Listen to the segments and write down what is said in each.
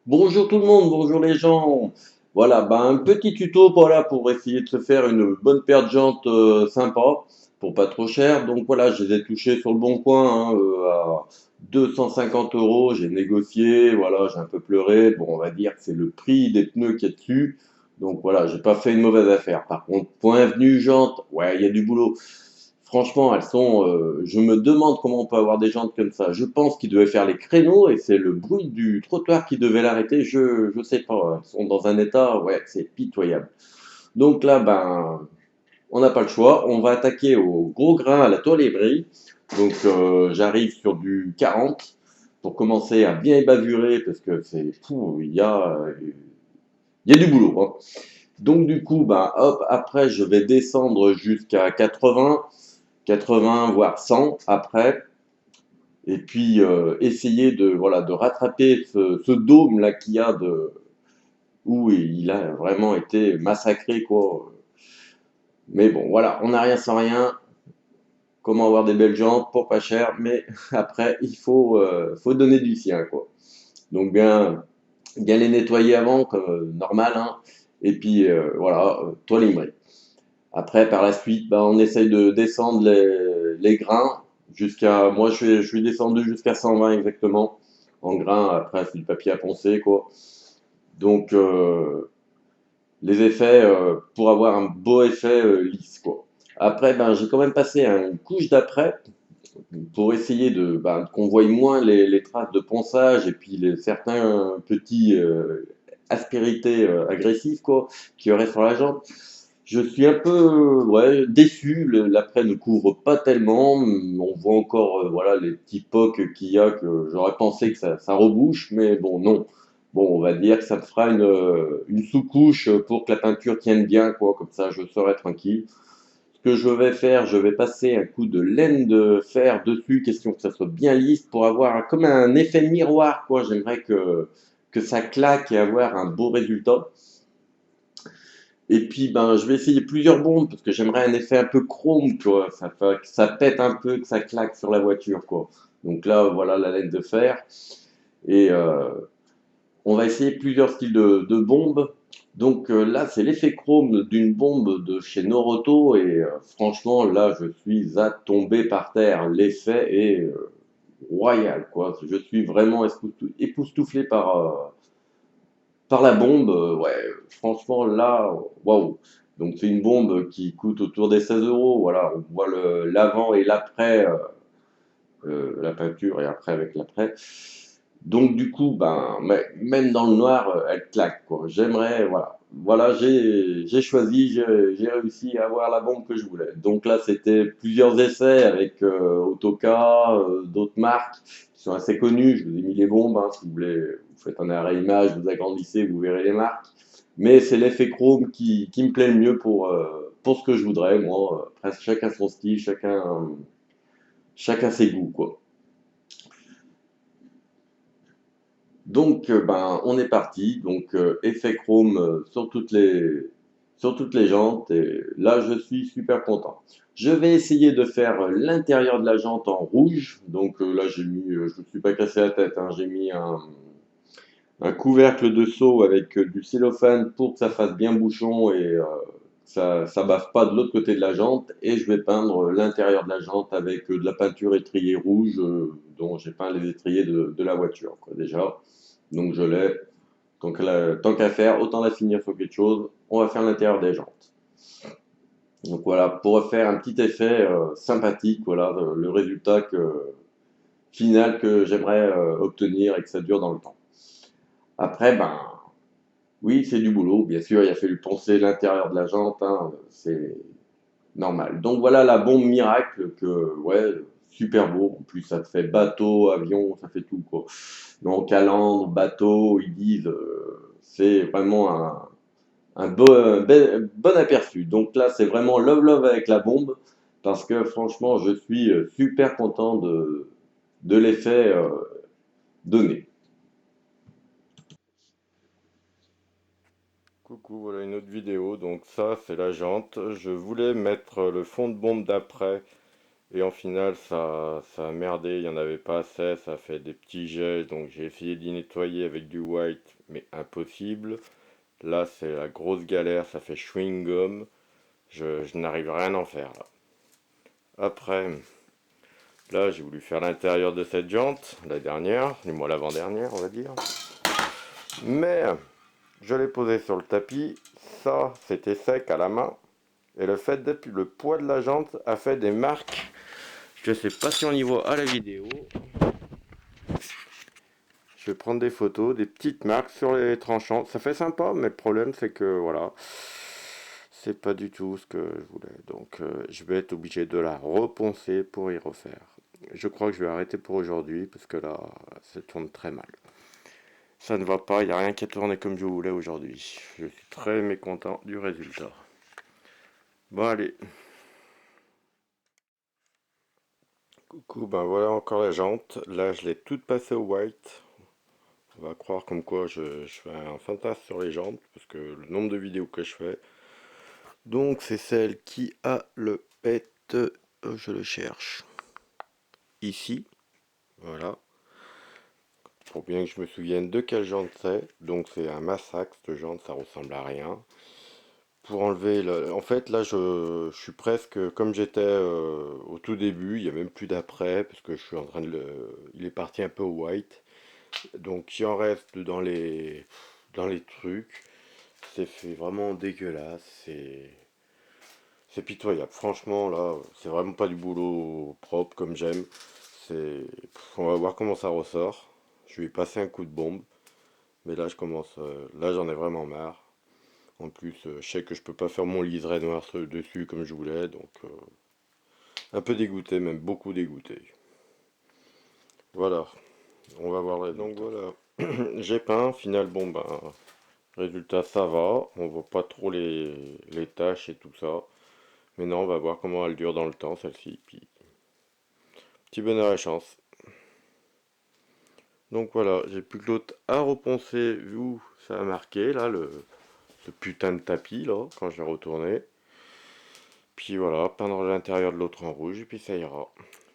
Bonjour tout le monde, bonjour les gens. Voilà, un petit tuto voilà, pour essayer de se faire une bonne paire de jantes sympa, pour pas trop cher. Donc voilà, je les ai touchés sur le bon coin à 250 euros. J'ai négocié, voilà, j'ai un peu pleuré. Bon, on va dire que c'est le prix des pneus qui est dessus. Donc voilà, j'ai pas fait une mauvaise affaire. Par contre, point venu jantes, ouais, il y a du boulot. Franchement, elles sont. Je me demande comment on peut avoir des jantes comme ça. Je pense qu'ils devaient faire les créneaux et c'est le bruit du trottoir qui devait l'arrêter. Je sais pas. Elles sont dans un état, ouais, c'est pitoyable. Donc là, on n'a pas le choix. On va attaquer au gros grain à la tôlerie. Donc j'arrive sur du 40 pour commencer à bien ébavurer parce que c'est fou. Il y a du boulot, hein. Donc du coup, hop, après je vais descendre jusqu'à 80 voire 100 après, et puis essayer de rattraper ce dôme là qu'il y a où il a vraiment été massacré quoi. Mais bon, voilà, on n'a rien sans rien. Comment avoir des belles jantes pour pas cher, mais après faut donner du sien quoi. Donc bien les nettoyer avant comme normal, hein. Et puis voilà, toilerie. Après, par la suite, on essaye de descendre les grains jusqu'à. Moi, je suis descendu jusqu'à 120 exactement en grains. Après, c'est du papier à poncer, quoi. Donc, les effets, pour avoir un beau effet lisse, quoi. Après, j'ai quand même passé une couche d'après pour essayer qu'on voie moins les traces de ponçage et puis certains petits aspérités agressives, quoi, qui auraient sur la jante. Je suis un peu ouais, déçu, l'après ne couvre pas tellement, on voit encore voilà, les petits pocs qu'il y a que j'aurais pensé que ça rebouche, mais bon non. Bon, on va dire que ça me fera une sous-couche pour que la peinture tienne bien, quoi, comme ça je serai tranquille. Ce que je vais faire, je vais passer un coup de laine de fer dessus, question que ça soit bien lisse pour avoir comme un effet miroir, quoi. J'aimerais que ça claque et avoir un beau résultat. Et puis, je vais essayer plusieurs bombes parce que j'aimerais un effet un peu chrome, quoi. Ça fait que ça pète un peu, que ça claque sur la voiture, quoi. Donc là, voilà la laine de fer. Et on va essayer plusieurs styles de bombes. Donc là, c'est l'effet chrome d'une bombe de chez Noroto. Et franchement, là, je suis à tomber par terre. L'effet est royal, quoi. Je suis vraiment époustouflé par la bombe, ouais, franchement, là, waouh. Donc, c'est une bombe qui coûte autour des 16 euros. Voilà, on voit l'avant et l'après, la peinture et après avec l'après. Donc, du coup, même dans le noir, elle claque, quoi. J'aimerais, voilà. Voilà, j'ai choisi, j'ai réussi à avoir la bombe que je voulais. Donc là, c'était plusieurs essais avec Autoca, d'autres marques qui sont assez connues. Je vous ai mis les bombes, hein, si vous voulez, vous faites un arrêt image, vous agrandissez, vous verrez les marques. Mais c'est l'effet chrome qui me plaît le mieux pour ce que je voudrais. Moi, après, chacun son style, chacun ses goûts, quoi. Donc, on est parti. Donc, effet chrome sur toutes les jantes. Et là, je suis super content. Je vais essayer de faire l'intérieur de la jante en rouge. Donc, là, je ne me suis pas cassé la tête, hein. J'ai mis un couvercle de seau avec du cellophane pour que ça fasse bien bouchon et ça bave pas de l'autre côté de la jante. Et je vais peindre l'intérieur de la jante avec de la peinture étrier rouge dont j'ai peint les étriers de la voiture, quoi, déjà. Donc je l'ai. Tant qu'à faire, autant la finir sur quelque chose. On va faire l'intérieur des jantes. Donc voilà, pour faire un petit effet sympathique, voilà, le résultat final que j'aimerais obtenir et que ça dure dans le temps. Après, oui, c'est du boulot. Bien sûr, il a fallu poncer l'intérieur de la jante, hein, c'est normal. Donc voilà la bombe miracle que, ouais, super beau. En plus, ça te fait bateau, avion, ça fait tout, quoi. Donc, calandre, bateau, ils disent, c'est vraiment un bon aperçu. Donc là, c'est vraiment love love avec la bombe parce que franchement, je suis super content de l'effet donné. Coucou, voilà une autre vidéo. Donc ça, c'est la jante. Je voulais mettre le fond de bombe d'après Et en final, ça a merdé, il n'y en avait pas assez, ça a fait des petits jets, donc j'ai essayé d'y nettoyer avec du white, mais impossible. Là, c'est la grosse galère, ça fait chewing-gum, je n'arrive rien à en faire là. Après, là, j'ai voulu faire l'intérieur de cette jante, la dernière, du moins l'avant-dernière, on va dire. Mais je l'ai posé sur le tapis, ça, c'était sec à la main. Et le fait depuis le poids de la jante a fait des marques. Je sais pas si on y voit à la vidéo. Je vais prendre des photos, des petites marques sur les tranchants. Ça fait sympa, mais le problème c'est que voilà, c'est pas du tout ce que je voulais. Donc je vais être obligé de la reponcer pour y refaire. Je crois que je vais arrêter pour aujourd'hui parce que là, ça tourne très mal. Ça ne va pas, il n'y a rien qui a tourné comme je voulais aujourd'hui. Je suis très mécontent du résultat. Bon allez, coucou, ben voilà encore la jante. Là je l'ai toute passée au white. On va croire comme quoi je fais un fantasme sur les jantes, parce que le nombre de vidéos que je fais. Donc c'est celle qui a le pet, je le cherche, ici, voilà. Pour bien que je me souvienne de quelle jante c'est. Donc c'est un massacre cette jante, ça ressemble à rien. Pour enlever, en fait là je suis presque comme j'étais au tout début, il n'y a même plus d'après, parce que je suis en train de il est parti un peu au white. Donc il en reste dans les trucs. C'est fait vraiment dégueulasse, c'est pitoyable. Franchement, là, c'est vraiment pas du boulot propre comme j'aime. On va voir comment ça ressort. Je vais passer un coup de bombe, mais là, là, j'en ai vraiment marre. En plus, je sais que je peux pas faire mon liseré noir dessus comme je voulais, donc un peu dégoûté, même beaucoup dégoûté. Voilà, on va voir le résultat. Donc voilà, j'ai peint. Final, bon ben, résultat ça va. On voit pas trop les taches et tout ça. Mais non, on va voir comment elle dure dans le temps, celle-ci. Puis, petit bonheur à chance. Donc voilà, j'ai plus que l'autre à reponcer, où ça a marqué, là, le putain de tapis, là, quand je l'ai retourné. Puis voilà, peindre l'intérieur de l'autre en rouge, et puis ça ira.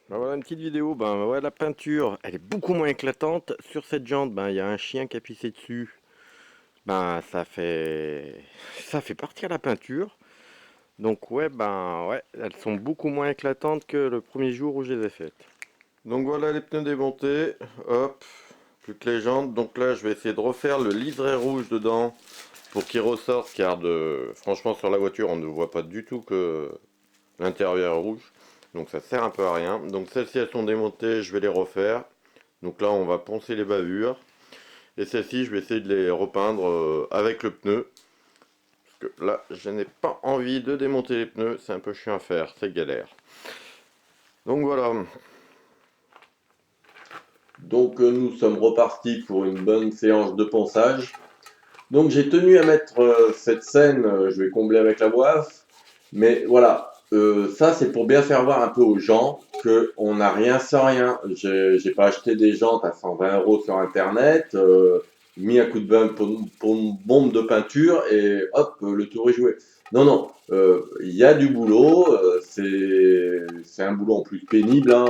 Ben voilà une petite vidéo, ben ouais, la peinture, elle est beaucoup moins éclatante. Sur cette jante, ben il y a un chien qui a pissé dessus. Ben ça fait partir la peinture. Donc ouais, ben ouais, elles sont beaucoup moins éclatantes que le premier jour où je les ai faites. Donc voilà les pneus démontés, hop, plus que les jantes. Donc là je vais essayer de refaire le liseré rouge dedans pour qu'il ressorte, car franchement sur la voiture on ne voit pas du tout que l'intérieur est rouge. Donc ça sert un peu à rien. Donc celles-ci elles sont démontées, je vais les refaire. Donc là on va poncer les bavures. Et celles-ci je vais essayer de les repeindre avec le pneu. Parce que là je n'ai pas envie de démonter les pneus, c'est un peu chiant à faire, c'est galère. Donc voilà. Donc nous sommes repartis pour une bonne séance de ponçage. Donc j'ai tenu à mettre cette scène, je vais combler avec la boîte, mais voilà, ça c'est pour bien faire voir un peu aux gens qu'on n'a rien sans rien. J'ai pas acheté des jantes à 120 € sur internet, mis un coup de bain pour une bombe de peinture et hop, le tour est joué. Non, non, il y a du boulot, c'est un boulot en plus pénible, hein,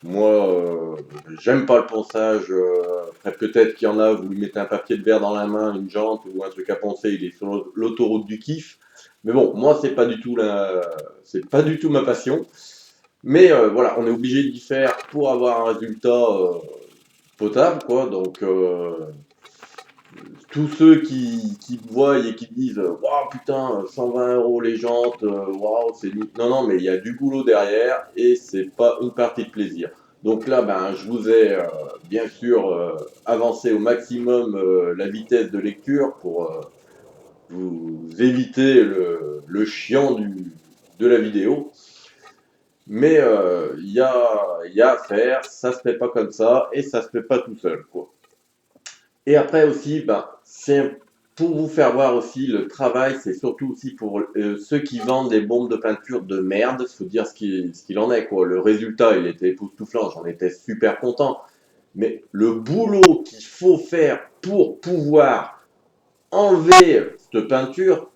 moi, j'aime pas le ponçage. Après, peut-être qu'il y en a, vous lui mettez un papier de verre dans la main, une jante ou un truc à poncer, il est sur l'autoroute du kiff. Mais bon, moi, c'est pas du tout ma passion. Mais voilà, on est obligé d'y faire pour avoir un résultat potable, quoi. Donc, tous ceux qui voient et qui disent waouh, putain, 120 € les jantes, waouh, c'est nul. Non, non, mais il y a du boulot derrière et c'est pas une partie de plaisir. Donc là, ben, je vous ai bien sûr avancé au maximum la vitesse de lecture pour vous éviter le chiant de la vidéo. Mais il y a à faire, ça se fait pas comme ça et ça se fait pas tout seul, quoi. Et après aussi, ben, c'est pour vous faire voir aussi le travail, c'est surtout aussi pour ceux qui vendent des bombes de peinture de merde, il faut dire ce qu'il en est, quoi. Le résultat, il était époustouflant, j'en étais super content. Mais le boulot qu'il faut faire pour pouvoir enlever cette peinture,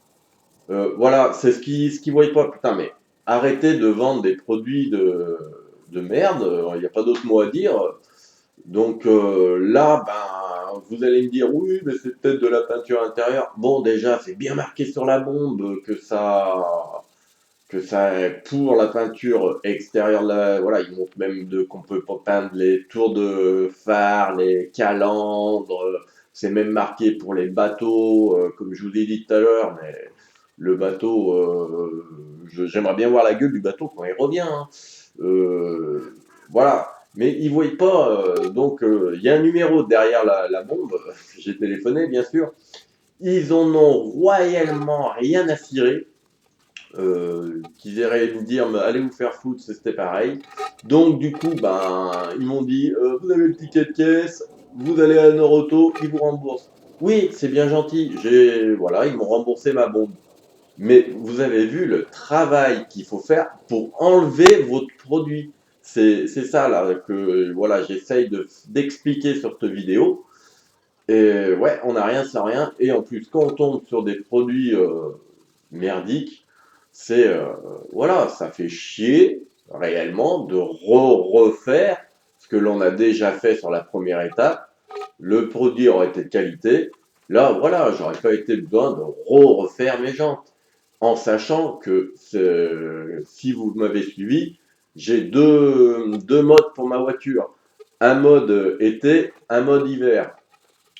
voilà, c'est ce qui voient pas. Putain, mais arrêtez de vendre des produits de merde, il n'y a pas d'autre mot à dire. Donc là, ben, vous allez me dire, oui, mais c'est peut-être de la peinture intérieure. Bon, déjà, c'est bien marqué sur la bombe que ça est pour la peinture extérieure. Voilà, ils montrent même qu'on peut pas peindre les tours de phare, les calandres. C'est même marqué pour les bateaux, comme je vous ai dit tout à l'heure, mais le bateau, j'aimerais bien voir la gueule du bateau quand il revient, hein. Euh, voilà. Mais ils ne voient pas. Donc, il y a un numéro derrière la bombe. J'ai téléphoné, bien sûr. Ils en ont royalement rien à cirer. Qu'ils aient nous dire allez vous faire foutre, c'était pareil. Donc, du coup, ben, ils m'ont dit vous avez le ticket de caisse, vous allez à Noroto, ils vous remboursent. Oui, c'est bien gentil. Voilà, ils m'ont remboursé ma bombe. Mais vous avez vu le travail qu'il faut faire pour enlever votre produit. C'est ça là que voilà, j'essaye d'expliquer sur cette vidéo. Et ouais, on n'a rien sans rien. Et en plus, quand on tombe sur des produits merdiques, c'est voilà, ça fait chier réellement de refaire ce que l'on a déjà fait sur la première étape. Le produit aurait été de qualité. Là, voilà, j'aurais pas été besoin de refaire mes jantes en sachant que si vous m'avez suivi, j'ai deux modes pour ma voiture. Un mode été, un mode hiver.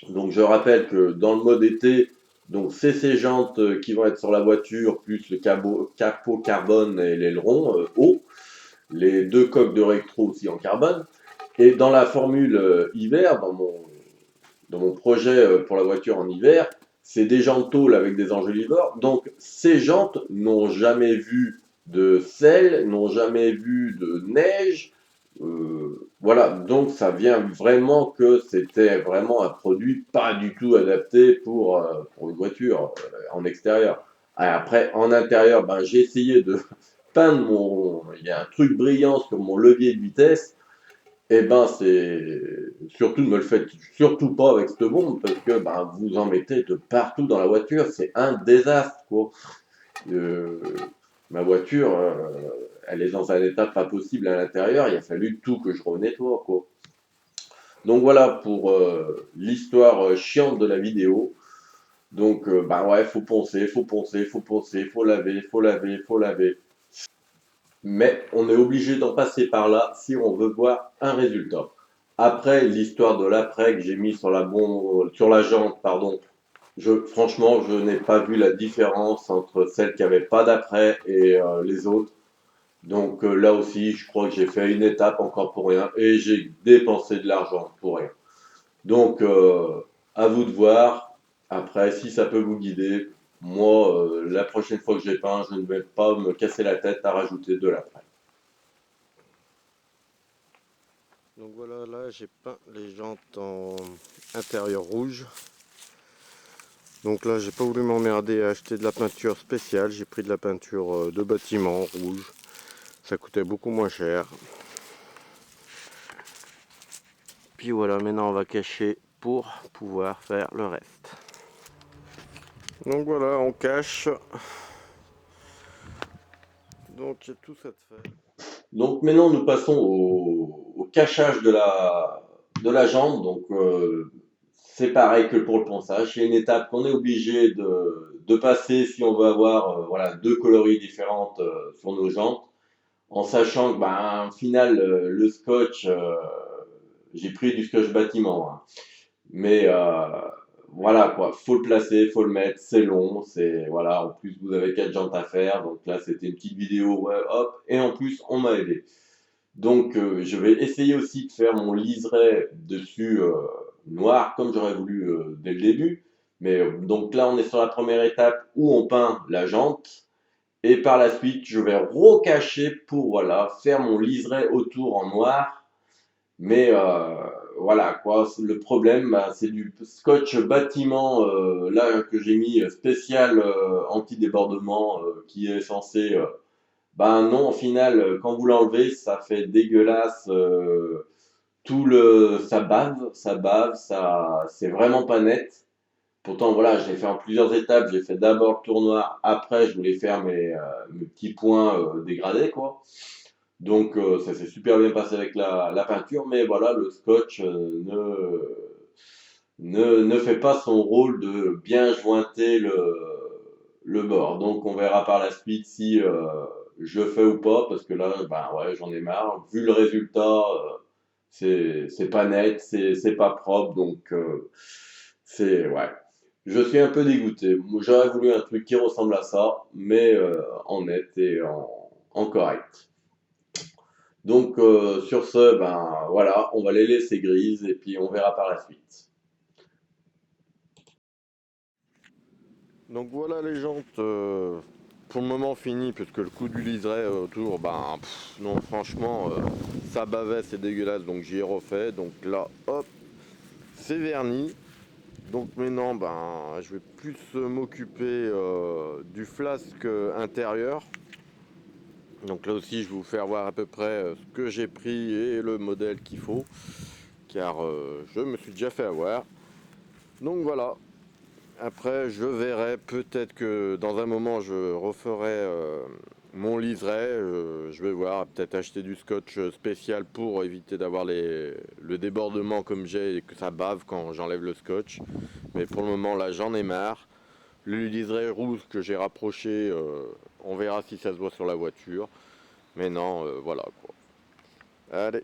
Donc je rappelle que dans le mode été, donc c'est ces jantes qui vont être sur la voiture, plus le capot carbone et l'aileron haut, les deux coques de rétro aussi en carbone. Et dans la formule hiver, dans mon projet pour la voiture en hiver, c'est des jantes tôle avec des enjoliveurs. Donc ces jantes n'ont jamais vu de sel, n'ont jamais vu de neige. Voilà, donc ça vient vraiment que c'était vraiment un produit pas du tout adapté pour une voiture en extérieur. Ah, après, en intérieur, ben, j'ai essayé de peindre il y a un truc brillant sur mon levier de vitesse. Eh ben, c'est surtout ne me le faites surtout pas avec cette bombe parce que ben, vous en mettez de partout dans la voiture, c'est un désastre quoi. Euh, Ma voiture, elle est dans un état pas possible à l'intérieur, il a fallu tout que je renettoie quoi. Donc voilà pour l'histoire chiante de la vidéo. Donc bah ouais, faut poncer, faut poncer, faut poncer, faut laver, faut laver, faut laver. Mais on est obligé d'en passer par là si on veut voir un résultat. Après, l'histoire de l'après que j'ai mis sur sur la jante, pardon, franchement, je n'ai pas vu la différence entre celle qui avait pas d'après et les autres. Donc là aussi, je crois que j'ai fait une étape encore pour rien et j'ai dépensé de l'argent pour rien. Donc, à vous de voir. Après, si ça peut vous guider, moi, la prochaine fois que j'ai peint, je ne vais pas me casser la tête à rajouter de l'après. Donc voilà, là j'ai peint les jantes en intérieur rouge. Donc là j'ai pas voulu m'emmerder à acheter de la peinture spéciale, j'ai pris de la peinture de bâtiment rouge. Ça coûtait beaucoup moins cher. Puis voilà, maintenant on va cacher pour pouvoir faire le reste. Donc voilà, on cache. Donc il y a tout ça de fait. Donc maintenant, nous passons au cachage de la jambe. Donc, c'est pareil que pour le ponçage. C'est une étape qu'on est obligé de passer si on veut avoir voilà, deux coloris différentes sur nos jantes. En sachant que, ben, au final, le scotch, j'ai pris du scotch bâtiment, hein. Mais voilà quoi, faut le placer, faut le mettre, c'est long, c'est voilà, en plus vous avez quatre jantes à faire, donc là c'était une petite vidéo, ouais, hop, et en plus on m'a aidé. Donc je vais essayer aussi de faire mon liseré dessus noir comme j'aurais voulu dès le début. Mais donc là on est sur la première étape où on peint la jante et par la suite je vais recacher pour voilà faire mon liseré autour en noir mais voilà quoi, le problème, bah, c'est du scotch bâtiment là que j'ai mis spécial anti-débordement qui est censé. Ben non, au final, quand vous l'enlevez, ça fait dégueulasse. Ça bave, c'est vraiment pas net. Pourtant, voilà, je l'ai fait en plusieurs étapes. J'ai fait d'abord le tournoi, après, je voulais faire mes petits points dégradés, quoi. Donc, ça s'est super bien passé avec la peinture, mais voilà, le scotch ne fait pas son rôle de bien jointer le bord. Donc, on verra par la suite si je fais ou pas, parce que là, ben ouais, j'en ai marre. Vu le résultat, c'est pas net, c'est pas propre, donc ouais. Je suis un peu dégoûté. Moi, j'aurais voulu un truc qui ressemble à ça, mais en net et en correct. Donc sur ce, ben voilà, on va les laisser grises et puis on verra par la suite. Donc voilà les jantes, pour le moment fini, puisque le coup du liseré autour, ben non franchement, ça bavait, c'est dégueulasse, donc j'y ai refait. Donc là, hop, c'est verni. Donc maintenant, ben, je vais plus m'occuper du flasque intérieur. Donc là aussi, je vais vous faire voir à peu près ce que j'ai pris et le modèle qu'il faut, car je me suis déjà fait avoir. Donc voilà. Après, je verrai peut-être que dans un moment, je referai mon liseré. Je vais voir, peut-être acheter du scotch spécial pour éviter d'avoir le débordement comme j'ai et que ça bave quand j'enlève le scotch. Mais pour le moment, là, j'en ai marre. Le liseré rouge que j'ai rapproché, on verra si ça se voit sur la voiture. Mais non, voilà quoi. Allez.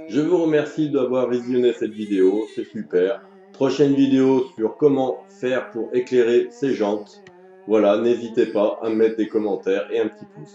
Je vous remercie d'avoir visionné cette vidéo, c'est super. Prochaine vidéo sur comment faire pour éclairer ses jantes. Voilà, n'hésitez pas à mettre des commentaires et un petit pouce.